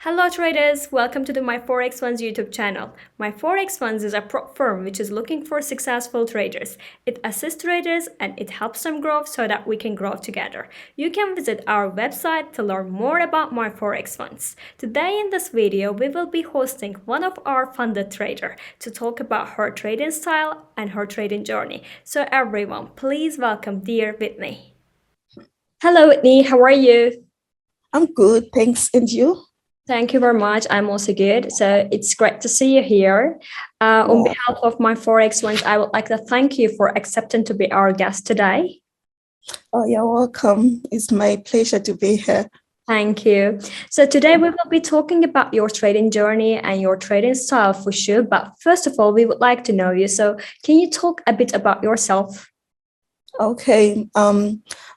Hello traders, welcome to the MyForexFunds YouTube channel. MyForexFunds is a prop firm which is looking for successful traders. It assists traders and it helps them grow so that we can grow together. You can visit our website to learn more about MyForexFunds. Today in this video, we will be hosting one of our funded trader to talk about her trading style and her trading journey. So everyone, please welcome dear Whitney. Hello Whitney, how are you? I'm good, thanks. And you? Thank you very much. I'm also good. So it's great to see you here. On behalf of MyForexFunds, I would like to thank you for accepting to be our guest today. Oh, you're welcome. It's my pleasure to be here. Thank you. So today we will be talking about your trading journey and your trading style for sure. But first of all, we would like to know you. So can you talk a bit about yourself? Okay.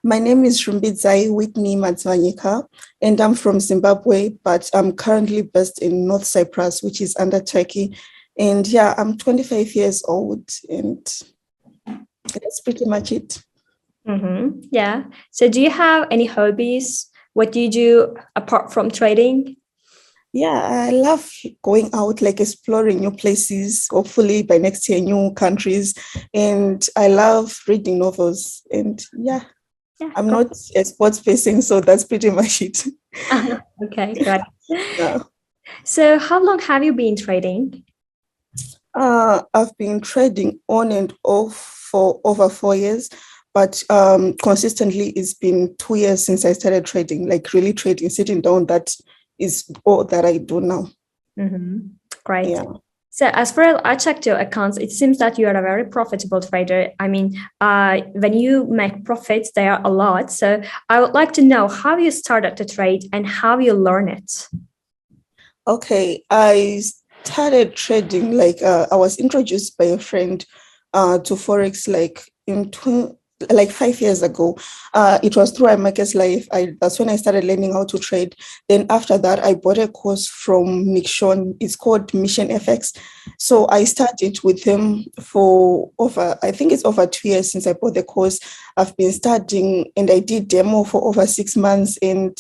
My name is Whitney, and I'm from Zimbabwe, but I'm currently based in North Cyprus, which is under Turkey. And yeah, I'm 25 years old, and that's pretty much it. Yeah. So do you have any hobbies? What do you do apart from trading? Yeah, I love going out, like exploring new places, hopefully by next year, new countries. And I love reading novels. And yeah, I'm not a sports person, so that's pretty much it. Okay, got it. Yeah. So how long have you been trading? I've been trading on and off for over 4 years, but consistently it's been 2 years since I started trading, like really trading, sitting down. That is all that I do now. Great. Yeah. So as far as I checked your accounts, it seems that you are a very profitable trader. I mean, when you make profits, they are a lot. So I would like to know how you started to trade and how you learn it. Okay, I started trading like I was introduced by a friend to Forex like 5 years ago. It was through iMarkets Life. That's when I started learning how to trade. Then after that, I bought a course from Nick Sean. It's called Mission FX. So I started with him for I think it's over 2 years since I bought the course. I've been studying and I did demo for over 6 months. And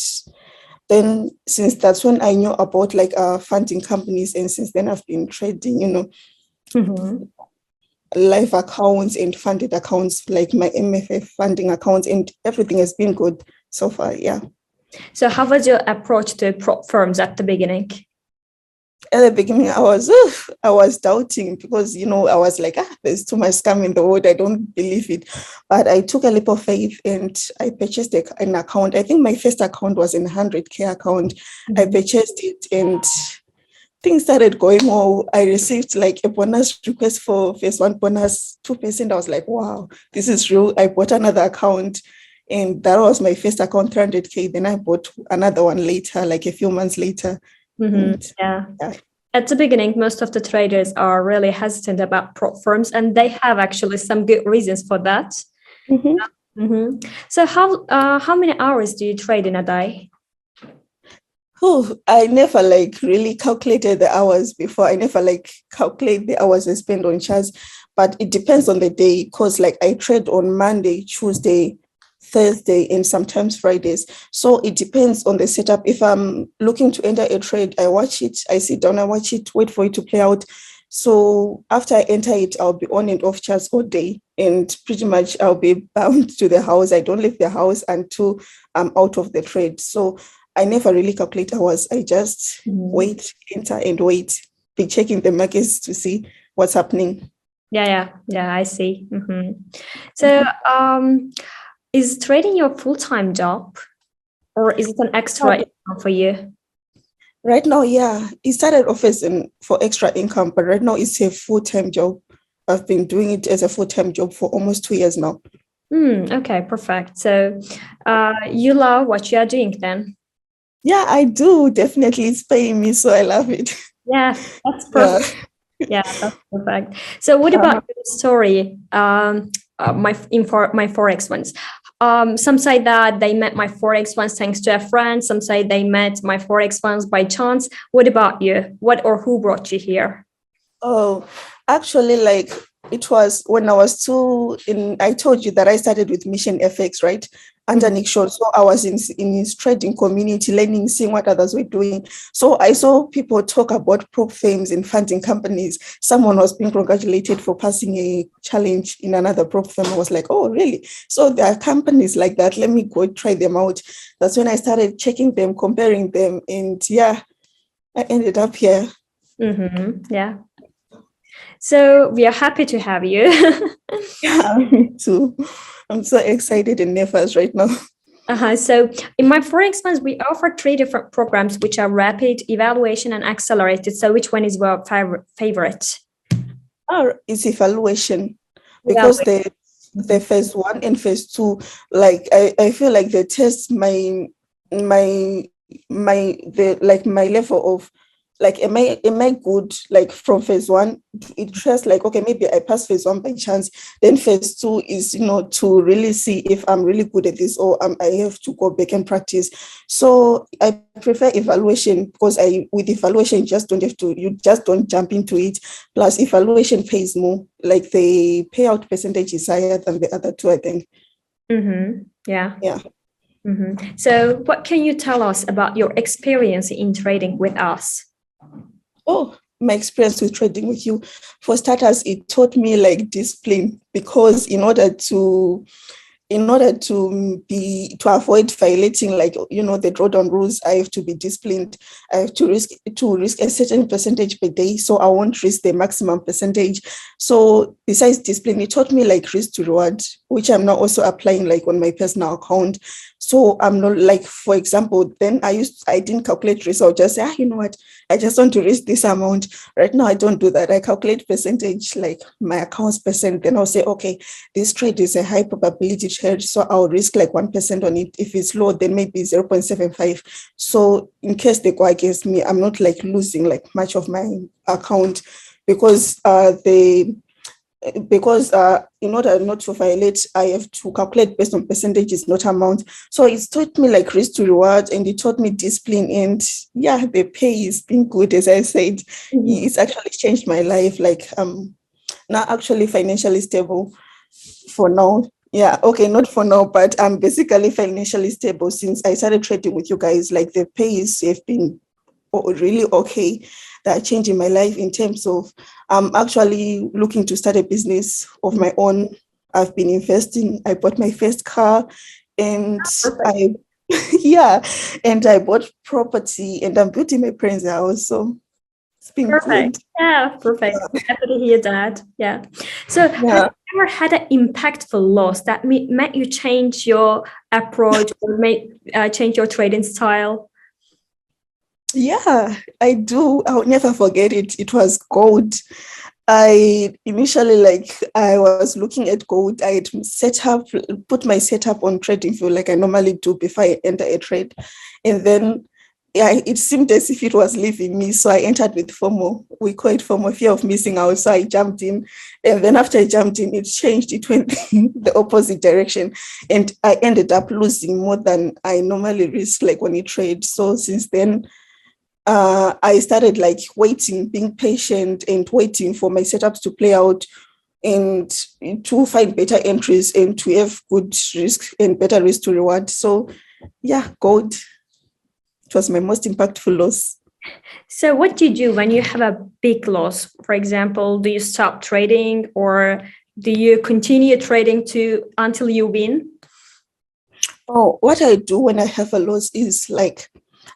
then since that's when I knew about like funding companies, and since then I've been trading, live accounts and funded accounts, like my MFF funding accounts, and everything has been good so far. Yeah. So how was your approach to prop firms at the beginning? At the beginning, I was doubting because, I was like, there's too much scam in the world. I don't believe it. But I took a leap of faith and I purchased an account. I think my first account was an 100K account. I purchased it and things started going well. I received like a bonus request for phase 1 bonus, 2%. I was like, wow, this is real. I bought another account and that was my first account, 300K. Then I bought another one later, like a few months later. Yeah. At the beginning, most of the traders are really hesitant about prop firms, and they have actually some good reasons for that. So how many hours do you trade in a day? Oh, I never like really calculated the hours before. I never like calculate the hours I spend on charts, but it depends on the day because like I trade on Monday, Tuesday, Thursday, and sometimes Fridays. So it depends on the setup. If I'm looking to enter a trade, I watch it, I sit down, I watch it, wait for it to play out. So after I enter it, I'll be on and off charts all day, and pretty much I'll be bound to the house. I don't leave the house until I'm out of the trade. So I never really calculate hours. I just wait, enter and wait, be checking the markets to see what's happening. Yeah, I see. So is trading your full-time job or is it an extra income for you? Right now, yeah, it started off as for extra income, but right now it's a full-time job. I've been doing it as a full-time job for almost 2 years now. Okay, perfect. So you love what you are doing then? Yeah, I do. Definitely. It's paying me, so I love it. Yeah, that's perfect. Yeah, that's perfect. So what about your story? My MyForexFunds. Some say that they met MyForexFunds thanks to a friend. Some say they met MyForexFunds by chance. What about you? What or who brought you here? Oh, actually, like it was when I was I told you that I started with Mission FX, right? underneath short. So I was in his trading community, learning, seeing what others were doing. So I saw people talk about prop firms and funding companies. Someone was being congratulated for passing a challenge in another prop firm. I was like, oh, really? So there are companies like that. Let me go try them out. That's when I started checking them, comparing them. And yeah, I ended up here. Yeah. So we are happy to have you. Yeah, me too. I'm so excited and nervous right now. So in MyForexFunds, we offer three different programs, which are rapid, evaluation, and accelerated. So which one is your favorite? It's evaluation because the phase 1 and phase 2, like I feel like they test my my level of like am I good, like from phase 1 it shows like okay, maybe I pass phase 1 by chance, then phase 2 is to really see if I'm really good at this, or I have to go back and practice. So I prefer evaluation because with evaluation you just don't jump into it. Plus evaluation pays more, like the payout percentage is higher than the other two, I think. Yeah. Yeah. So what can you tell us about your experience in trading with us? Oh, my experience with trading with you. For starters, it taught me like discipline, because in order to avoid violating, like the drawdown rules, I have to be disciplined. I have to risk a certain percentage per day, so I won't risk the maximum percentage. So besides discipline, it taught me like risk to reward, which I'm now also applying like on my personal account. So I'm not like, for example, then I didn't calculate risk. I'll just say, you know what, I just want to risk this amount. Right now I don't do that. I calculate percentage, like my account's percent. Then I'll say, okay, this trade is a high probability trade, so I'll risk like 1% on it. If it's low, then maybe 0.75. So in case they go against me, I'm not like losing like much of my account, because in order not to violate, I have to calculate based on percentages, not amount. So it's taught me like risk to reward, and it taught me discipline. And yeah, the pay is been good, as I said. It's actually changed my life. Like now actually financially stable for now. Yeah, okay, not for now, but I'm basically financially stable since I started trading with you guys. Like the pays have been really okay. That are changing my life in terms of I'm actually looking to start a business of my own. I've been investing. I bought my first car, and I yeah, and I bought property, and I'm building my parents' house. So it's been Perfect. good. Yeah, perfect. Happy to hear that. Yeah. So have Yeah. you ever had an impactful loss that made you change your approach or change your trading style? Yeah, I do. I'll never forget it. It was gold. I initially, like, I was looking at gold. I had put my setup on TradingView like I normally do before I enter a trade. And then yeah, it seemed as if it was leaving me. So I entered with FOMO. We call it FOMO, fear of missing out. So I jumped in. And then after I jumped in, it changed. It went the opposite direction. And I ended up losing more than I normally risk, like when you trade. So since then, I started like waiting, being patient and waiting for my setups to play out, and to find better entries and to have good risk and better risk to reward. So yeah, gold, it was my most impactful loss. So what do you do when you have a big loss? For example, do you stop trading or do you continue trading until you win? Oh, what I do when I have a loss is like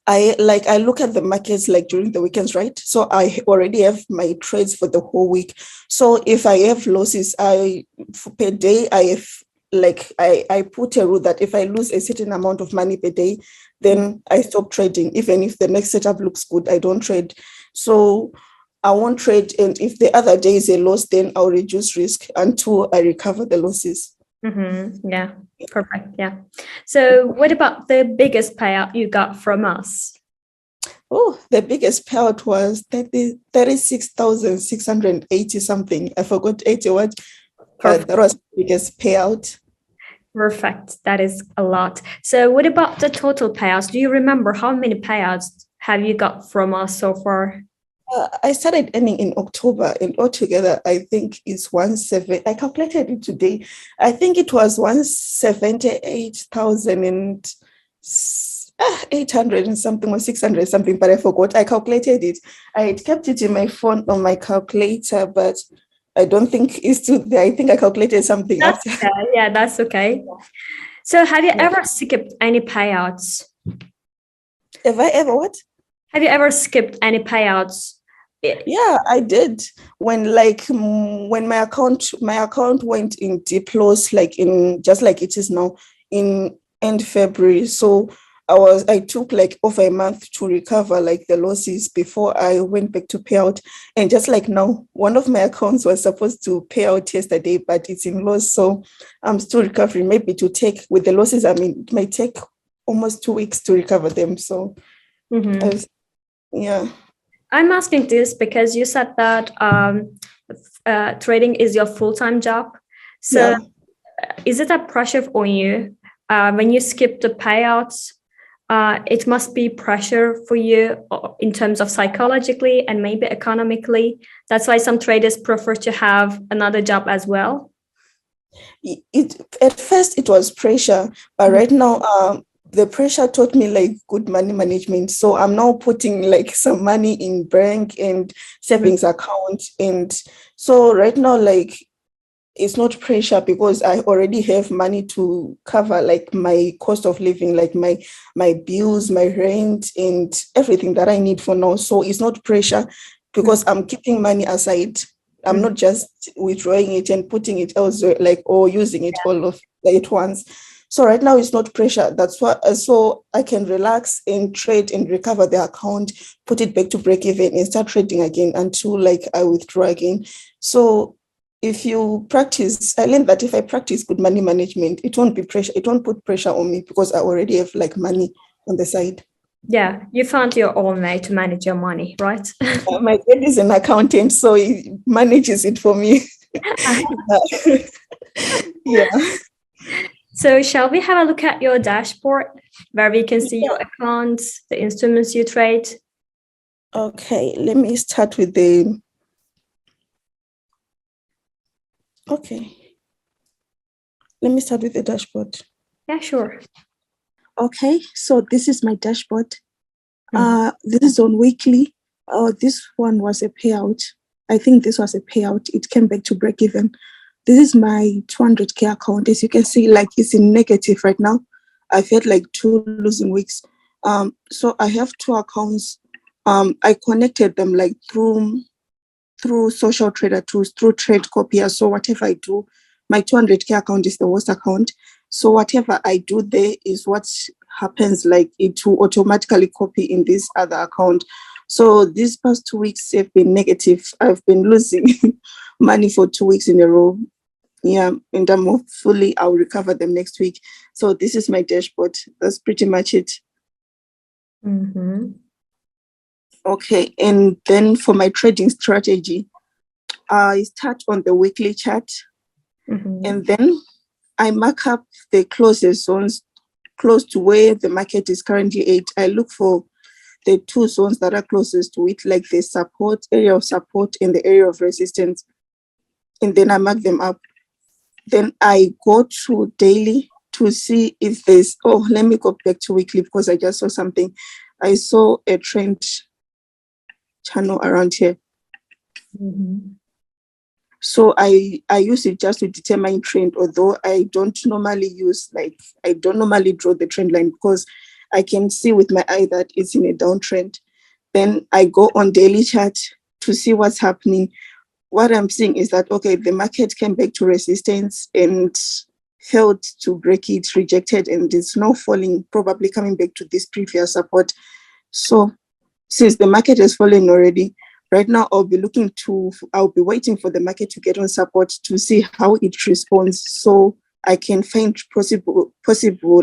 I look at the markets like during the weekends, right? So I already have my trades for the whole week. So if I have losses, per day I have like I put a rule that if I lose a certain amount of money per day, then I stop trading. Even if the next setup looks good, I don't trade. So I won't trade, and if the other day is a loss, then I'll reduce risk until I recover the losses. Yeah, perfect. Yeah. So what about the biggest payout you got from us? Oh, the biggest payout was 36,680 something. I forgot 80 what, but Perfect. that was the biggest payout. Perfect. That is a lot. So what about the total payouts? Do you remember how many payouts have you got from us so far? I started earning in October, and altogether, I think it's 17. I calculated it today. I think it was 178,000 and 800 and something, or 600 something, but I forgot. I calculated it. I had kept it in my phone on my calculator, but I don't think it's still there. I think I calculated something That's after. okay. Yeah, that's okay. So have you Yeah. ever skipped any payouts? Have I ever what? Have you ever skipped any payouts? Yeah, I did. When my account went in deep loss, like in just like it is now in end February. So I took like over a month to recover like the losses before I went back to payout. And just like now, one of my accounts was supposed to pay out yesterday, but it's in loss. So I'm still recovering. Maybe to take with the losses, I mean, it might take almost 2 weeks to recover them. So I was, yeah. I'm asking this because you said that trading is your full-time job. So Yeah. is it a pressure on you when you skip the payouts? It must be pressure for you in terms of psychologically and maybe economically. That's why some traders prefer to have another job as well. It at first it was pressure, but right now the pressure taught me like good money management. So I'm now putting like some money in bank and savings account. And so right now, like it's not pressure because I already have money to cover like my cost of living, like my bills, my rent, and everything that I need for now. So it's not pressure because I'm keeping money aside. I'm not just withdrawing it and putting it elsewhere, like or using it all of at once. So right now it's not pressure. That's why so I can relax and trade and recover the account, put it back to break even and start trading again until like I withdraw again. So if you practice, I learned that if I practice good money management, it won't be pressure, it won't put pressure on me because I already have like money on the side. Yeah, you found your own way to manage your money, right? My dad is an accountant, so he manages it for me. Yeah. So, shall we have a look at your dashboard where we can see your accounts, the instruments you trade? Okay, let me start with the. Okay, let me start with the dashboard. Yeah, sure. Okay, so this is my dashboard. This is on weekly. This one was a payout. I think this was a payout. It came back to break even. This is my 200K account. As you can see, like it's in negative right now. I've had like 2 losing weeks. So I have two accounts. I connected them like through social trader tools, through trade copier. So whatever I do, my 200K account is the worst account. So whatever I do there is what happens, like it will automatically copy in this other account. So these past 2 weeks have been negative. I've been losing money for 2 weeks in a row. Yeah, and I'm hopefully I'll recover them next week. So this is my dashboard. That's pretty much it. Okay, and then for my trading strategy, I start on the weekly chart, and then I mark up the closest zones close to where the market is currently at. I look for the two zones that are closest to it, like the support, area of support and the area of resistance. And then I mark them up. Then I go to daily to see if there's, let me go back to weekly because I just saw something. I saw a trend channel around here. So I use it just to determine trend, although I don't normally draw the trend line because I can see with my eye that it's in a downtrend. Then I go on daily chart to see what's happening. What I'm seeing is that, okay, the market came back to resistance and failed to break it, rejected, and it's now falling, probably coming back to this previous support. So since the market has fallen already, right now I'll be waiting for the market to get on support to see how it responds, so I can find possible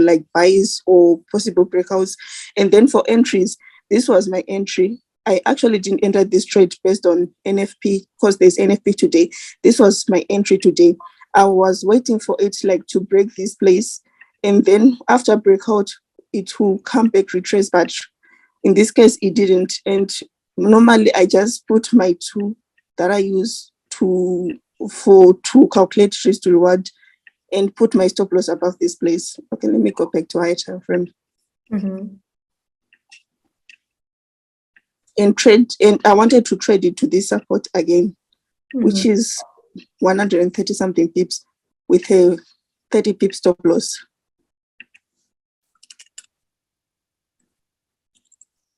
like buys or possible breakouts. And then for entries, this was my entry. I actually didn't enter this trade based on NFP because there's NFP today. This was my entry today. I was waiting for it like to break this place, and then after breakout, it will come back retrace, but in this case, it didn't. And normally I just put my two that I use to calculate risk to reward and put my stop loss above this place. Okay, let me go back to higher time frame. And trade, and I wanted to trade it to this support again, which is 130 something pips with a 30 pip stop loss.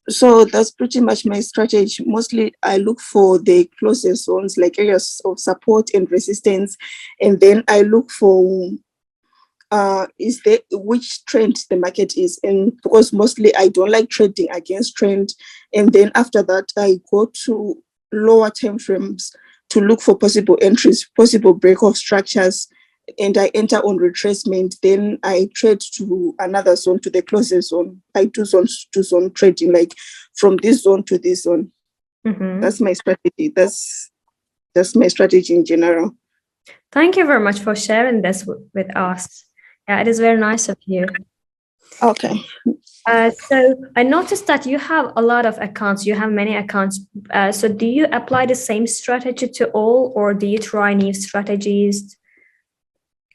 So that's pretty much my strategy. Mostly I look for the closest zones, like areas of support and resistance, and then I look for is there which trend the market is in, because mostly I don't like trading against trend. And then after that I go to lower time frames to look for possible entries, possible break of structures, and I enter on retracement. Then I trade to another zone, to the closest zone. I do zone to zone trading, like from this zone to this zone. That's my strategy. That's my strategy in general. Thank you very much for sharing this with us. Yeah, it is very nice of you. Okay. So I noticed that you have a lot of accounts. You have many accounts. So do you apply the same strategy to all, or do you try new strategies?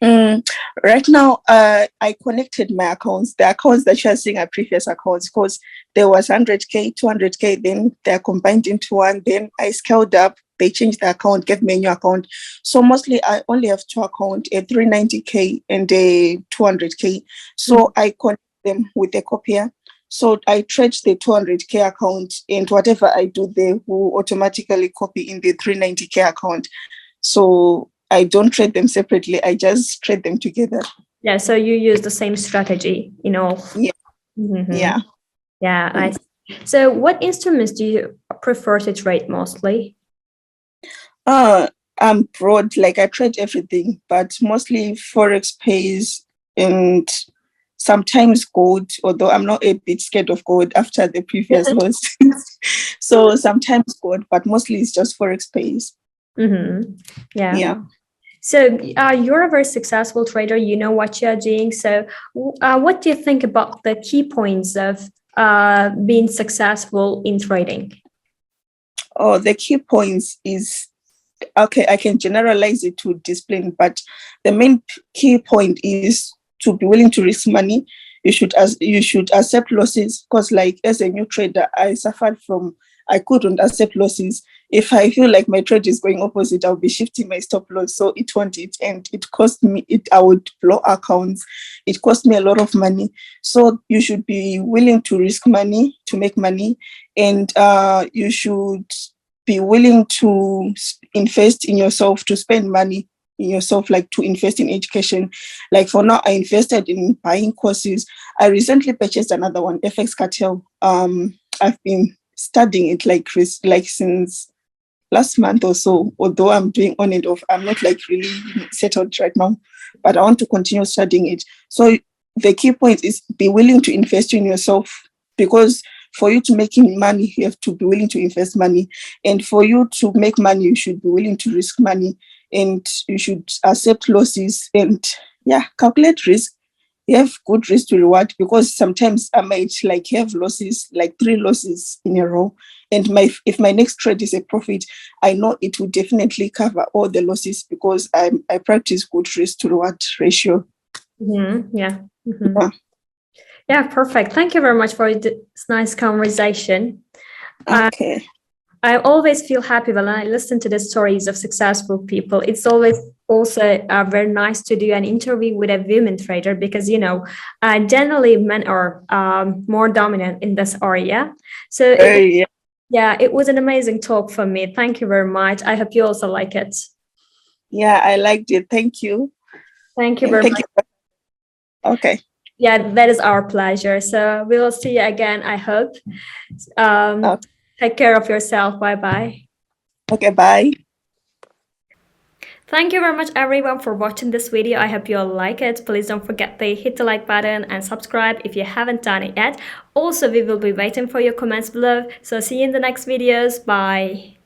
Right now, I connected my accounts. The accounts that you are seeing are previous accounts, because there was 100K, 200K, then they're combined into one. Then I scaled up. They changed the account, gave me a new account. So mostly I only have two accounts, a 390K and a 200K. So I connect them with a copier. So I trade the 200K account, and whatever I do, they will automatically copy in the 390K account. So I don't trade them separately. I just trade them together. Yeah, so you use the same strategy in all. Yeah. Yeah, I see. So what instruments do you prefer to trade mostly? I'm broad, like I trade everything, but mostly Forex pays and sometimes gold, although I'm not a bit scared of gold after the previous loss. So sometimes gold, but mostly it's just Forex pays. Yeah. So you're a very successful trader. You know what you're doing. So what do you think about the key points of being successful in trading? Oh, the key points is, okay, I can generalize it to discipline, but the main key point is to be willing to risk money. You should accept losses, because like as a new trader, I couldn't accept losses. If I feel like my trade is going opposite, I'll be shifting my stop loss. So it won't, and it cost me, I would blow accounts. It cost me a lot of money. So you should be willing to risk money to make money, and you should be willing to invest in yourself, to spend money in yourself, like to invest in education. Like for now, I invested in buying courses. I recently purchased another one, FX Cartel. I've been studying it like since last month or so, although I'm doing on and off. I'm not like really settled right now, but I want to continue studying it. So the key point is be willing to invest in yourself, because for you to make money, you have to be willing to invest money. And for you to make money, you should be willing to risk money, and you should accept losses and calculate risk. You have good risk to reward, because sometimes I might like have losses, like 3 losses in a row. And if my next trade is a profit, I know it will definitely cover all the losses, because I practice good risk to reward ratio. Yeah, perfect. Thank you very much for this nice conversation. Okay. I always feel happy when I listen to the stories of successful people. It's always also very nice to do an interview with a women trader, because, generally men are more dominant in this area. So it was an amazing talk for me. Thank you very much. I hope you also like it. Yeah, I liked it. Thank you. Thank you very much. Okay. Yeah, that is our pleasure. So we will see you again, I hope. Okay. Take care of yourself. Bye-bye. Okay, bye. Thank you very much everyone for watching this video. I hope you all like it. Please don't forget to hit the like button and subscribe if you haven't done it yet. Also, we will be waiting for your comments below. So see you in the next videos. Bye.